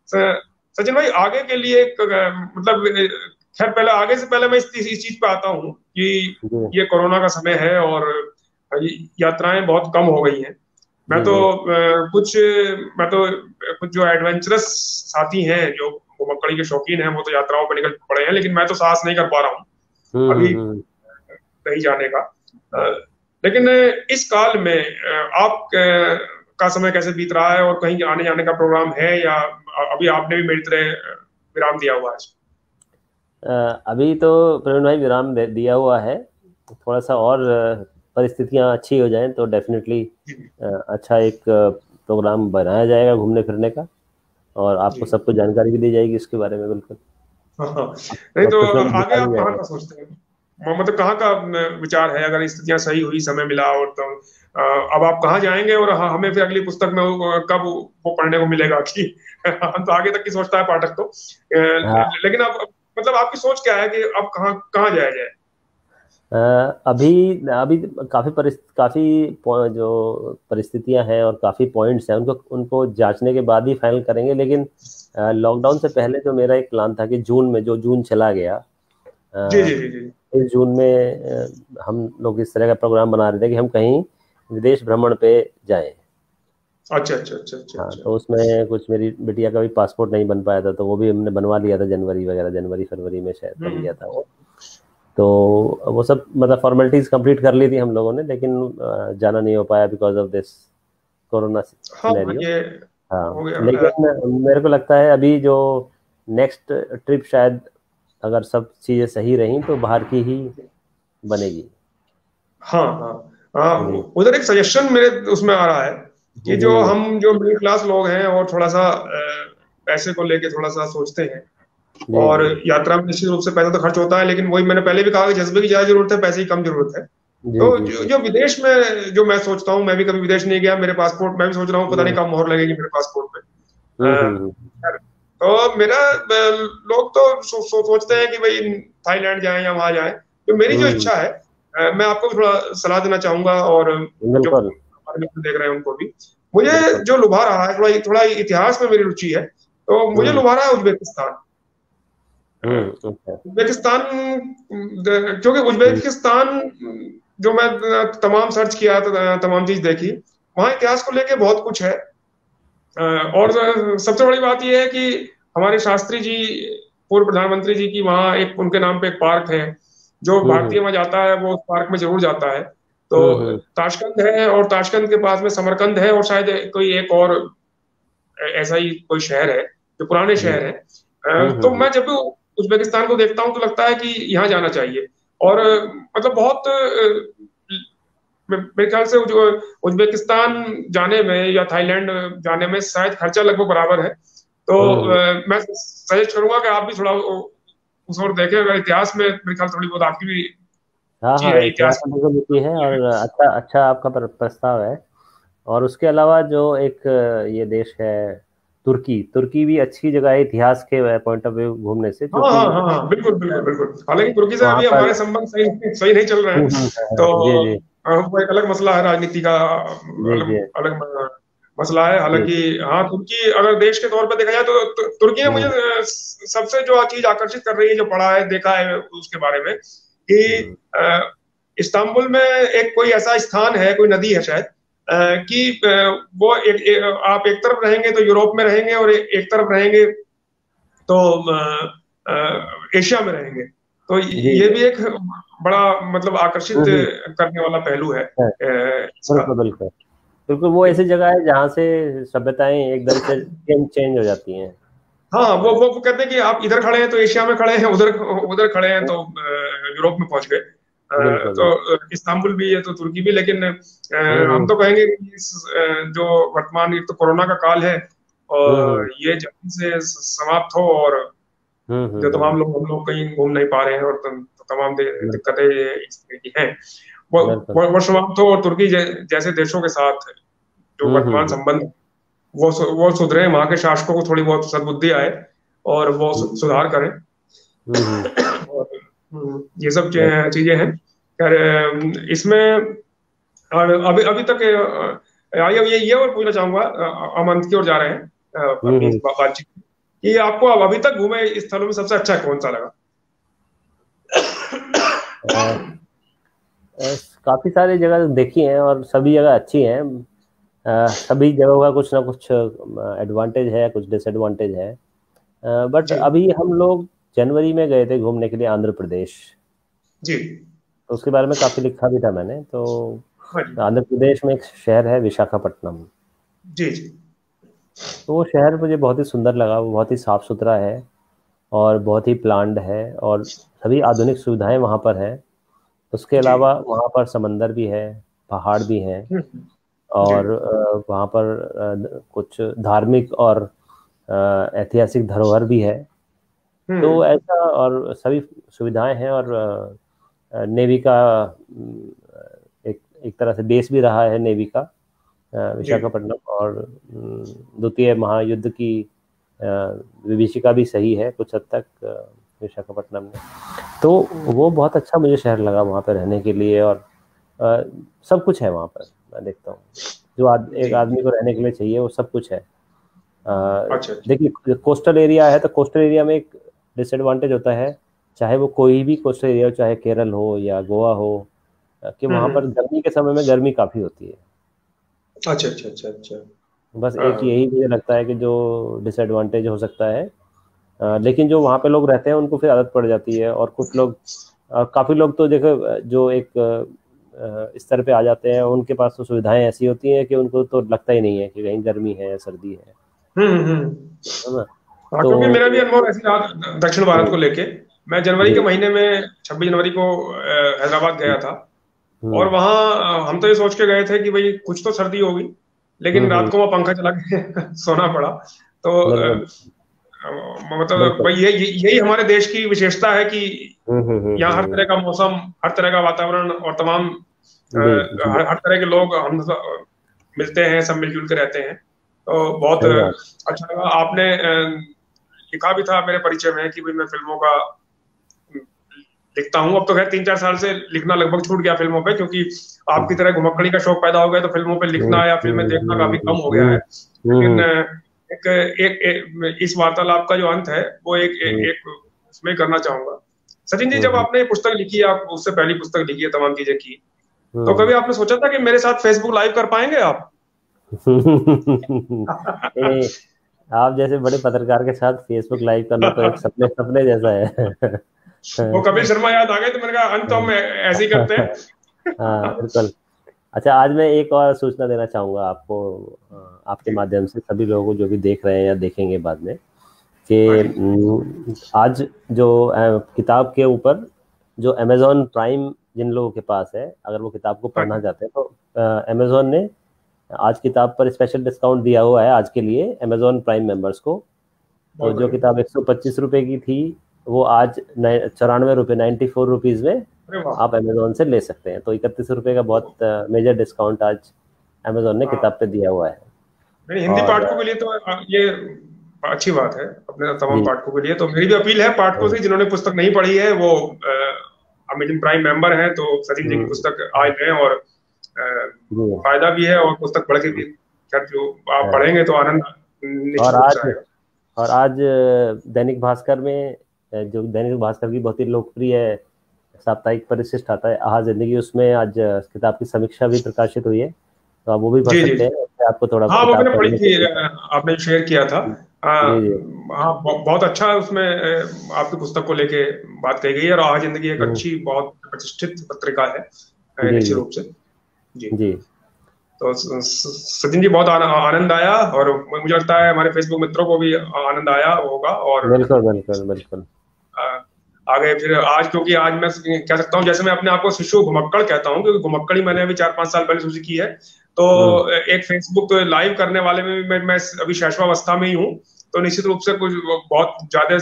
सचिन भाई आगे के लिए मतलब खैर पहले आगे से पहले मैं इस चीज पे आता हूँ कि जी ये कोरोना का समय है और यात्राएं बहुत कम हो गई हैं। मैं जी तो जी। कुछ मैं तो कुछ जो एडवेंचरस साथी हैं जो घुमक्कड़ी के शौकीन हैं वो तो यात्राओं पर निकल पड़े हैं लेकिन मैं तो साहस नहीं कर पा रहा हूँ अभी हम्म। कहीं जाने का। लेकिन इस काल में आप का समय कैसे बीत रहा है और कहीं आने जाने का प्रोग्राम है या अभी आपने भी मेरी तरह विराम दिया हुआ है? अभी तो प्रवीण भाई विराम दिया हुआ है। थोड़ा सा और परिस्थितियां अच्छी हो जाएं तो डेफिनेटली जी अच्छा एक प्रोग्राम बनाया जाएगा घूमने फिरने का, और आपको जी। सबको जानकारी भी दी जाएगी इसके बारे में, बिल्कुल। हाँ हाँ। नहीं और तो कुछ ना कुछ आगे दिखा आप भी कहाँ जाएगा। का सोचते हैं मतलब कहाँ का विचार है अगर स्थितियां सही हुई समय मिला और तो अब आप कहाँ जाएंगे और हमें फिर अगली पुस्तक में कब वो पढ़ने को मिलेगा कि हम तो आगे तक की सोचता है पाठक तो हाँ। लेकिन अब मतलब आपकी सोच क्या है कि अब कहाँ कहाँ जाया जाए? अ, अभी अभी काफी जो परिस्थितियां हैं और काफी पॉइंट्स हैं उनको उनको जांचने के बाद ही फाइनल करेंगे, लेकिन लॉकडाउन से पहले जो मेरा एक प्लान था कि जून चला गया, जी अ, जी जी जी। इस जून में हम लोग इस तरह का प्रोग्राम बना रहे थे कि हम कहीं विदेश भ्रमण पे जाएं। अच्छा अच्छा अच्छा अच्छा हाँ, अच्छा। तो उसमें कुछ मेरी बिटिया का भी पासपोर्ट नहीं बन पाया था, तो वो भी हमने बनवा लिया था जनवरी फरवरी में शायद बन गया था हम्म। वो। तो वो सब मतलब फॉर्मेलिटीज कंप्लीट कर ली थी हम लोगों ने, लेकिन जाना नहीं हो पाया बिकॉज ऑफ दिस कोरोना हाँ सिनेरियो। ये हाँ, हो गया लेकिन मेरे को लगता है अभी जो नेक्स्ट ट्रिप शायद, अगर सब चीज़ें सही रहीं तो बाहर की ही बनेगी। हाँ हाँ हाँ। जी उधर एक सजेशन मेरे उसमें आ रहा है कि जी जो मिडिल क्लास लोग हैं और थोड़ा सा पैसे को लेके थोड़ा सा सोचते हैं जी और जी यात्रा में निश्चित रूप से पैसा तो खर्च होता है लेकिन वही मैंने पहले भी कहा कि जज्बे की ज्यादा जरूरत है पैसे की कम जरूरत है। जी तो जी जो, जी। जो विदेश में जो मैं सोचता हूँ मैं भी कभी विदेश नहीं गया मेरे पासपोर्ट मैं भी सोच रहा हूँ पता नहीं हम्म कब मोहर लगेगी मेरे पासपोर्ट पे। हम्म अ, हम्म, तो मेरा लोग तो सोचते हैं कि भाई थाईलैंड जाएं या वहां जाएं। तो मेरी जो हम्म, इच्छा है मैं आपको भी थोड़ा सलाह देना चाहूंगा और जो बिल्कुल हमारे मित्र देख रहे हैं उनको भी। मुझे बिल्कुल। जो लुभा रहा है थोड़ा थोड़ा इतिहास में मेरी रुचि है तो मुझे हम्म लुभा रहा है उज्बेकिस्तान। अच्छा। उज्बेकिस्तान क्योंकि हम्म उज्बेकिस्तान जो मैं तमाम सर्च किया तमाम चीज देखी वहाँ इतिहास को लेके बहुत कुछ है। और सबसे बड़ी बात यह है कि हमारे शास्त्री जी पूर्व प्रधानमंत्री जी की वहाँ एक उनके नाम पे एक पार्क है। जो हम्म भारतीय वहाँ जाता है वो उस पार्क में जरूर जाता है। तो हम्म। ताशकंद है और ताशकंद के पास में समरकंद है और शायद कोई एक और ऐसा ही कोई शहर है जो पुराने जी। शहर है। तो हम्म। मैं जब भी उज्बेकिस्तान को देखता हूँ तो लगता है कि यहाँ जाना चाहिए और मतलब बहुत मेरे ख्याल से जो उज्बेकिस्तान जाने में या थाईलैंड जाने में शायद खर्चा लगभग बराबर है। तो हम्म। मैं सजेस्ट करूंगा कि आप भी थोड़ा उस ओर देखें अगर इतिहास में मेरे ख्याल थोड़ी बहुत आपकी भी हाँ रुचि हाँ, है इतिहास इतिहास में बिल्कुल लिखी है, और अच्छा अच्छा आपका प्रस्ताव है। और उसके अलावा जो एक ये देश है तुर्की, तुर्की भी अच्छी जगह है इतिहास के पॉइंट ऑफ व्यू घूमने से, हाँ हाँ क्योंकि हाँ हाँ बिल्कुल अ, बिल्कुल बिल्कुल। हालांकि तुर्की से वहाँ अभी पर हमारे संबंध सही सही नहीं चल रहे हैं। तो जी जी वो एक अलग मसला है राजनीति का जी अलग जी। अलग मसला है। जी हालांकि हाँ तुर्की अगर देश के तौर पर देखा जाए तो तुर्की ने मुझे हम्म सबसे जो चीज आकर्षित कर रही है जो पढ़ा है देखा है उसके बारे में कि हम्म अ, इस्तांबुल में एक कोई ऐसा स्थान है कोई नदी है शायद कि वो आप एक तरफ रहेंगे तो यूरोप में रहेंगे और एक तरफ रहेंगे तो एशिया में रहेंगे। तो जी ये भी एक बड़ा मतलब आकर्षित हम्म, करने वाला पहलू है है, इसका। बिल्कुल बिल्कुल बिल्कुल। वो ऐसी जगह है जहाँ से सभ्यताएं एकदम से चेंज हो जाती हैं। हाँ, अ, वो कहते हैं कि आप इधर खड़े हैं तो एशिया में खड़े हैं, उधर उधर खड़े हैं तो यूरोप में पहुंच गए। बिल्कुल तो बिल्कुल। इस्तांबुल भी है तो तुर्की भी, लेकिन हम हम्म तो कहेंगे कि जो वर्तमान एक तो कोरोना का काल है, हम्म और ये जल्दी से समाप्त हो, और जो तमाम लोग, हम लोग कहीं घूम नहीं पा रहे हैं, और तमाम बिल्कुल दिक्कतें इस तरह की हैं, वो बिल्कुल। वो समाप्त हो, और तुर्की जैसे देशों के साथ जो वर्तमान हम्म। संबंध वो सुधरे, वहां के शासकों को थोड़ी बहुत सद्बुद्धि आए, और वो हम्म सुधार करें। हम्म। और ये सब right। चीजें हैं। खैर, इसमें अभी अभी तक ये और पूछना चाहूंगा, हम अंत की ओर जा रहे हैं अपनी इस हम्म। बातचीत में, कि आपको अब अभी तक घूमे स्थलों में सबसे अच्छा कौन सा लगा? अ, काफी सारी जगह देखी हैं और सभी जगह अच्छी हैं। सभी जगहों का कुछ ना कुछ एडवांटेज है, कुछ डिसएडवांटेज है। बट जी अभी हम लोग जनवरी में गए थे घूमने के लिए आंध्र प्रदेश। जी। तो उसके बारे में काफी लिखा भी था मैंने। तो हाँ जी। आंध्र प्रदेश में एक शहर है विशाखापट्टनम। जी जी। तो वो शहर मुझे बहुत ही सुंदर लगा। वो बहुत ही साफ सुथरा है और बहुत ही प्लान्ड है और सभी आधुनिक सुविधाएं वहाँ पर है। उसके जी। अलावा वहाँ पर समंदर भी है, पहाड़ भी हैं, जी। और वहाँ पर कुछ धार्मिक और ऐतिहासिक धरोहर भी है। तो हम्म। ऐसा और सभी सुविधाएं हैं। और नेवी का एक एक तरह से बेस भी रहा है नेवी का जी। विशाखापट्टनम। और द्वितीय महायुद्ध की अ, विभीषिका भी सही है कुछ हद तक विशाखापट्टनम में। तो वो बहुत अच्छा मुझे शहर लगा वहाँ पर रहने के लिए। और अ, सब कुछ है वहाँ पर। मैं देखता हूँ जो एक जी। आदमी को रहने के लिए चाहिए वो सब कुछ है। अच्छा अच्छा। देखिए कोस्टल एरिया है तो कोस्टल एरिया में एक डिसएडवांटेज होता है, चाहे वो कोई भी कोस्टल एरिया हो, चाहे केरल हो या गोवा हो, कि वहाँ पर हम्म। गर्मी के समय में गर्मी काफ़ी होती है। अच्छा अच्छा अच्छा अच्छा। बस एक हाँ। यही मुझे लगता है कि जो डिसएडवांटेज हो सकता है। लेकिन जो वहाँ पे लोग रहते हैं उनको फिर आदत पड़ जाती है। और कुछ लोग काफ़ी लोग तो देखो जो एक स्तर पे आ जाते हैं उनके पास तो सुविधाएं ऐसी होती हैं कि उनको तो लगता ही नहीं है कि कहीं गर्मी है या सर्दी हम्म। है ना। हाँ, तो क्योंकि मेरा भी अनुभव ऐसे रहा दक्षिण भारत को हम्म, लेके। मैं जनवरी के जी महीने में 26 जनवरी को हैदराबाद गया था। और हम्म वहाँ हम तो ये सोच के गए थे कि भाई कुछ तो सर्दी होगी, लेकिन रात हम्म। को वहाँ पंखा चला के सोना पड़ा। तो बिल्कुल मतलब बिल्कुल। भाई यही हमारे देश की विशेषता है कि यहाँ हर तरह हम्म। का मौसम, हर तरह का वातावरण, और तमाम जी जी। हर तरह के लोग हम मिलते हैं, सब मिलजुल के रहते हैं। तो बहुत सही बात। अच्छा लगा। आपने लिखा भी था मेरे परिचय में कि भाई मैं फिल्मों का लिखता हूँ। अब तो खैर 3-4 साल से लिखना लगभग छूट गया फिल्मों पे, क्योंकि आपकी तरह घुमक्कड़ी का शौक पैदा हो गया, तो फिल्मों पे हम्म लिखना या फिल्में हम्म देखना काफी हम्म कम हो गया है। हम्म लेकिन हम्म इस वार्तालाप का जो अंत है वो हम्म एक उसमें करना चाहूंगा। सचिन जी, जब हम्म आपने ये पुस्तक लिखी, आप उससे पहली पुस्तक लिखी है, तमाम चीजें की, तो हम्म। कभी आपने सोचा था कि मेरे साथ फेसबुक लाइव कर पाएंगे आप? ए, आप जैसे बड़े पत्रकार के साथ फेसबुक लाइव करना तो एक सपने सपने जैसा है। वो कपिल शर्मा याद आ गए, तो मैंने कहा अंत तो हम ऐसे ही करते हाँ हैं। बिल्कुल। अच्छा, आज मैं एक और सूचना देना चाहूँगा आपको, आपके जी। माध्यम से सभी लोगों को जो भी देख रहे हैं या देखेंगे बाद में, कि हाँ जी। आज जो किताब के ऊपर जो अमेजोन प्राइम जिन लोगों के पास है, अगर वो किताब को हाँ पढ़ना जी। चाहते हैं तो अमेजोन ने आज किताब पर स्पेशल डिस्काउंट दिया हुआ है आज के लिए अमेजोन प्राइम मेंबर्स को। तो बहुत जो बढ़िया। किताब 125 रुपये की थी वो आज 94 रुपये, 94 रुपीज़ में अरे वाह। आप अमेजोन से ले सकते हैं। तो 31 रुपये का बहुत मेजर डिस्काउंट आज अमेजोन ने हाँ, किताब पे दिया हुआ है। नहीं, हिंदी और पाठकों के लिए तो ये अच्छी बात है, अपने तमाम जी पाठकों के लिए। तो मेरी भी अपील है पाठकों से, जिन्होंने पुस्तक नहीं पढ़ी है, वो अमेजन प्राइम मेंबर हैं तो सचिन जी की हम्म, पुस्तक आज लें, और जी फायदा भी है, और पुस्तक पढ़ के भी खैर जो आप है। पढ़ेंगे तो आनंद और निश्चित रूप से आज आएगा। और आज दैनिक भास्कर में जो दैनिक भास्कर की बहुत ही लोकप्रिय साप्ताहिक परिशिष्ट आता है आहा जिंदगी, उसमें आज किताब की समीक्षा भी प्रकाशित हुई है। तो आप वो भी पढ़ जी जी सकते जी। हैं, उससे आपको थोड़ा हाँ, वो किताब मैंने पढ़ी पढ़ने थी, को मिलता आपने शेयर किया था। है। हाँ जी जी। हाँ, बहुत अच्छा उसमें आपकी पुस्तक को लेके बात कही गई है, और आज जिंदगी एक हम्म, अच्छी बहुत प्रतिष्ठित पत्रिका है जी निश्चित जी रूप से। जी। जी। तो सचिन जी, बहुत आनंद आया, और मुझे लगता है हमारे फेसबुक मित्रों को भी आनंद आया होगा। और बिल्कुल बिल्कुल बिल्कुल। अ, आगे फिर आज, क्योंकि आज मैं कह सकता हूँ, जैसे मैं अपने आप को शिशु घुमक्कड़ कहता हूँ, क्योंकि घुमक्कड़ ही मैंने अभी 4-5 साल पहले सूची की है। तो हम्म। एक फेसबुक लाइव करने वाले में भी मैं अभी शैशवावस्था में ही हूँ। तो निश्चित रूप से कुछ बहुत ज्यादा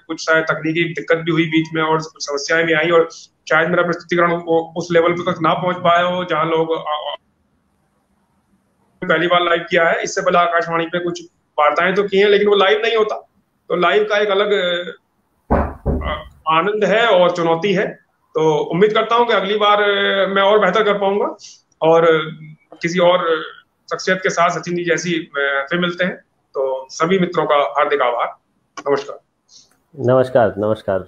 कुछ शायद तकनीकी दिक्कत भी हुई बीच में, और कुछ समस्याएं भी आई, और शायद मेरा प्रस्तुतिकरण उस लेवल पे तक ना पहुंच पाया हो जहां लोग पहली बार लाइव किया है। इससे पहले आकाशवाणी पे कुछ वार्ताएं तो की हैं, लेकिन वो लाइव नहीं होता। तो लाइव का एक अलग आनंद है और चुनौती है। तो उम्मीद करता हूं कि अगली बार मैं और बेहतर कर पाऊंगा, और किसी और शख्सियत के साथ सचिन जी जैसी फिर मिलते हैं। तो सभी मित्रों का हार्दिक आभार। नमस्कार। नमस्कार नमस्कार।